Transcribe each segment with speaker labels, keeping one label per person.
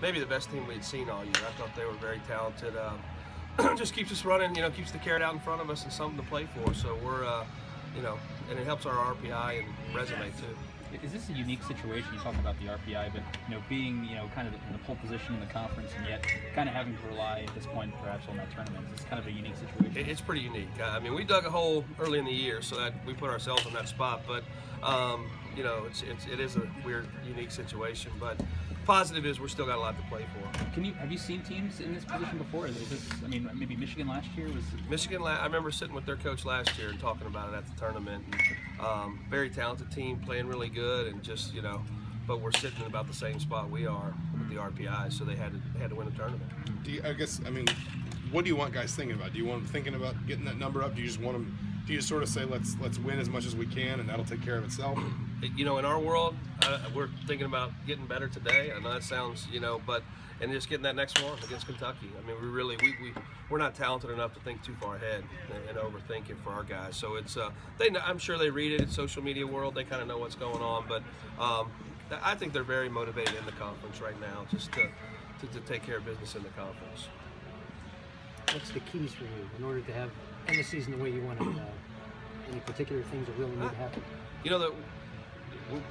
Speaker 1: maybe the best team we'd seen all year. I thought they were very talented. Just keeps us running, keeps the carrot out in front of us and something to play for. So we're, and it helps our RPI and resume too.
Speaker 2: Is this a unique situation? You talk about the RPI, but being kind of in the pole position in the conference, and yet kind of having to rely at this point perhaps on that tournament. It's kind of a unique situation.
Speaker 1: It's pretty unique. I mean, we dug a hole early in the year, so that we put ourselves in that spot. But it is a weird, unique situation. But positive is we're still got a lot to play for.
Speaker 2: Have you seen teams in this position before? Is this, maybe Michigan last year was.
Speaker 1: Michigan. I remember sitting with their coach last year and talking about it at the tournament. And, very talented team, playing really good, and just but we're sitting in about the same spot we are with the RPI, so they had to win the tournament.
Speaker 3: What do you want guys thinking about? Do you want them thinking about getting that number up? Do you just want them? Do you sort of say let's win as much as we can, and that'll take care of itself?
Speaker 1: In our world, we're thinking about getting better today. I know that sounds, and just getting that next one against Kentucky. I mean, we're not talented enough to think too far ahead and overthink it for our guys. So it's I'm sure they read it in social media world. They kind of know what's going on, but I think they're very motivated in the conference right now, just to take care of business in the conference.
Speaker 4: What's the keys for you in order to end the season the way you want it? Any particular things that really need to happen?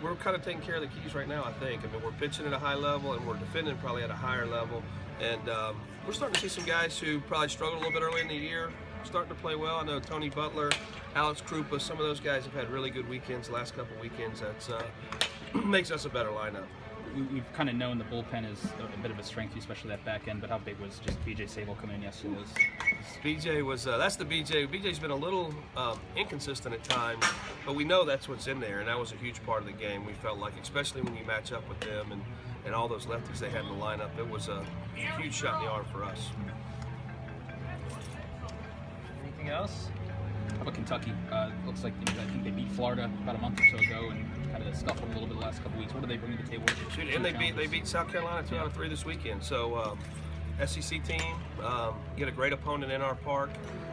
Speaker 1: We're kind of taking care of the keys right now, I think. I mean, we're pitching at a high level, and we're defending probably at a higher level. And we're starting to see some guys who probably struggled a little bit early in the year starting to play well. I know Tony Butler, Alex Krupa, some of those guys have had really good weekends the last couple of weekends. That's makes us a better lineup.
Speaker 2: We've kind of known the bullpen is a bit of a strength, especially that back end, but how big was just BJ Sable coming in yesterday?
Speaker 1: BJ was, that's the BJ. BJ's been a little inconsistent at times, but we know that's what's in there, and that was a huge part of the game. We felt like, especially when you match up with them and all those lefties they had in the lineup, it was a huge shot in the arm for us.
Speaker 5: Anything else?
Speaker 2: How about Kentucky? Looks like I think they beat Florida about a month or so ago and kind of scuffled a little bit the last couple of weeks. What do they bring to the table?
Speaker 1: And they beat South Carolina 2 out of 3 this weekend. So SEC team, get a great opponent in our park,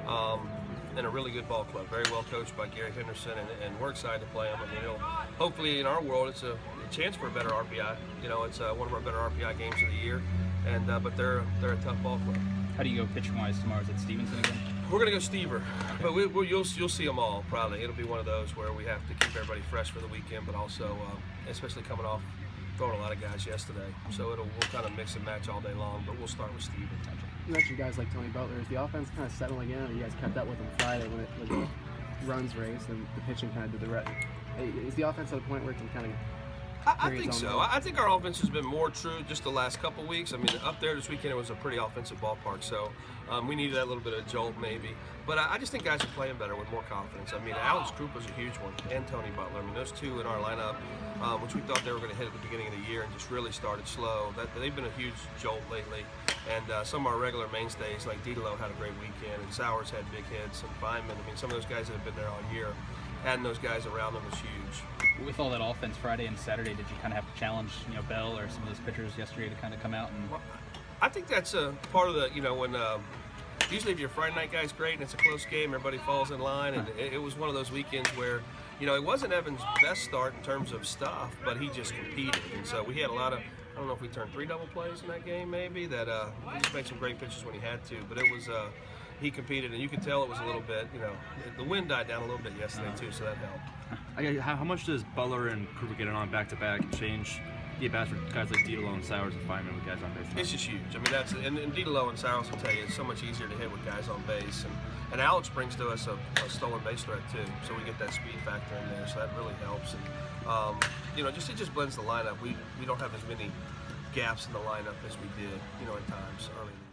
Speaker 1: and a really good ball club. Very well coached by Gary Henderson, and we're excited to play them. I mean, hopefully in our world it's a chance for a better RPI. It's one of our better RPI games of the year, and but they're a tough ball club.
Speaker 2: How do you go pitching wise tomorrow? Is it Stevenson again?
Speaker 1: We're going to go Stever, but you'll see them all probably. It'll be one of those where we have to keep everybody fresh for the weekend, but also, especially coming off throwing a lot of guys yesterday. So we'll kind of mix and match all day long, but we'll start with Stever.
Speaker 6: You mentioned guys like Tony Butler. Is the offense kind of settling in? You guys kept up with them Friday when the runs raced and the pitching kind of did the rest. Is the offense at a point where it can kind of
Speaker 1: I think so. I think our offense has been more true just the last couple of weeks. I mean, up there this weekend it was a pretty offensive ballpark, so we needed that little bit of jolt maybe. But I just think guys are playing better with more confidence. I mean, Alex Krupa was a huge one, and Tony Butler. I mean, those two in our lineup, which we thought they were going to hit at the beginning of the year and just really started slow. They've been a huge jolt lately. And some of our regular mainstays like Didelo had a great weekend, and Sowers had big hits, and Feynman. I mean, some of those guys that have been there all year, having those guys around them was huge.
Speaker 2: With all that offense Friday and Saturday, did you kind of have to challenge, Bell or some of those pitchers yesterday to kind of come out? And
Speaker 1: well, I think that's a part of the, when usually if your Friday night guy's great and it's a close game, everybody falls in line, and it was one of those weekends where, it wasn't Evan's best start in terms of stuff, but he just competed, and so we had a lot of, I don't know if we turned 3 double plays in that game maybe, that he just made some great pitches when he had to, but it was, he competed, and you could tell it was a little bit, the wind died down a little bit yesterday too, so that helped.
Speaker 7: How much does Butler and Krupa getting on back-to-back change the at-bats for guys like Didelo and Sowers and Feynman with guys on base?
Speaker 1: It's just huge. I mean, and Didelo and Sowers will tell you it's so much easier to hit with guys on base, and Alex brings to us a stolen base threat too, so we get that speed factor in there, so that really helps. And it just blends the lineup. We don't have as many gaps in the lineup as we did, at times early in the year.